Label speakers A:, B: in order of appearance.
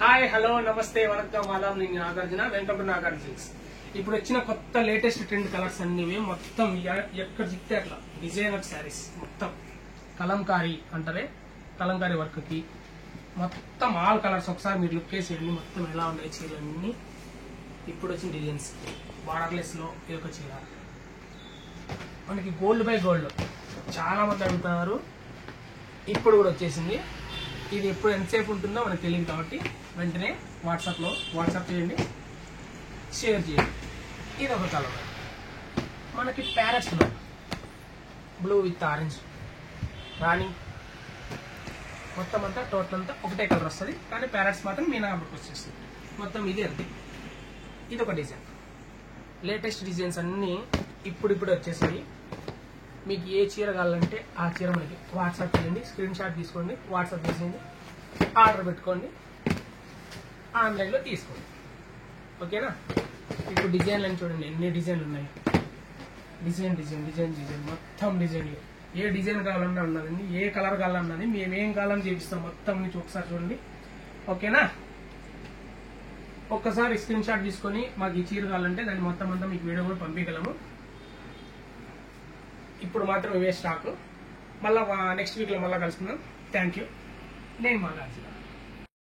A: Hi hello నమస్తే వనక్కం వాదాం నేను Nagarjuna welcome to Nagarjuna. ఇప్పుడు వచ్చిన కొత్త లేటెస్ట్ ట్రెండ్ కలర్స్ అన్ని మొత్తం ఎక్కడ చిక్తే అట్లా డిజైనర్ శారీస్ మొత్తం కలంకారీ అంటారే, కలంకారీ వర్క్ కి మొత్తం ఆల్ కలర్స్ ఒకసారి మీరు లుక్ వేసేయండి. మొత్తం ఎలా ఉన్నాయి చీరలన్నీ. ఇప్పుడు వచ్చిన డిజైన్స్ బార్డర్లెస్ లో ఇది ఒక చీర మనకి గోల్డ్ బై గోల్డ్ చాలా మంది అడుగుతున్నారు. ఇప్పుడు కూడా వచ్చేసింది. ఇది ఎప్పుడు ఎంతసేపు ఉంటుందో మనకు తెలియదు కాబట్టి వెంటనే వాట్సాప్ చేయండి, షేర్ చేయండి. ఇది ఒక కలర్ మనకి ప్యారెట్స్ లో బ్లూ విత్ ఆరెంజ్ రాణి మొత్తం అంతా టోటల్ అంతా ఒకటే కలర్ వస్తుంది, కానీ ప్యారెట్స్ మాత్రం మీనాబుక్ వచ్చేస్తుంది. మొత్తం ఇది అంతే. ఇది ఒక డిజైన్. లేటెస్ట్ డిజైన్స్ అన్నీ ఇప్పుడు వచ్చేసాయి. మీకు ఏ చీర కావాలంటే ఆ చీర మనకి వాట్సాప్ చేయండి, స్క్రీన్ షాట్ తీసుకోండి, వాట్సాప్ చేసేయండి, ఆర్డర్ పెట్టుకోండి, ఆన్లైన్లో తీసుకోండి. ఓకేనా? ఇప్పుడు డిజైన్లు అని చూడండి, ఎన్ని డిజైన్లు ఉన్నాయి. డిజైన్ మొత్తం డిజైన్లు. ఏ డిజైన్ కావాలన్నా ఉన్నదండి, ఏ కలర్ కావాలన్నది మేమేం కావాలని చూపిస్తాం. మొత్తం నుంచి ఒకసారి చూడండి. ఓకేనా? ఒక్కసారి స్క్రీన్ షాట్ తీసుకొని మాకు ఈ చీర కావాలంటే దాన్ని మొత్తం అంతా మీకు వీడియో కూడా పంపించగలము. ఇప్పుడు మాత్రం ఇవే స్టాక్. మళ్ళీ నెక్స్ట్ వీక్లో మళ్ళీ కలుసుకుందాం. Thank you. నేను నాగార్జున.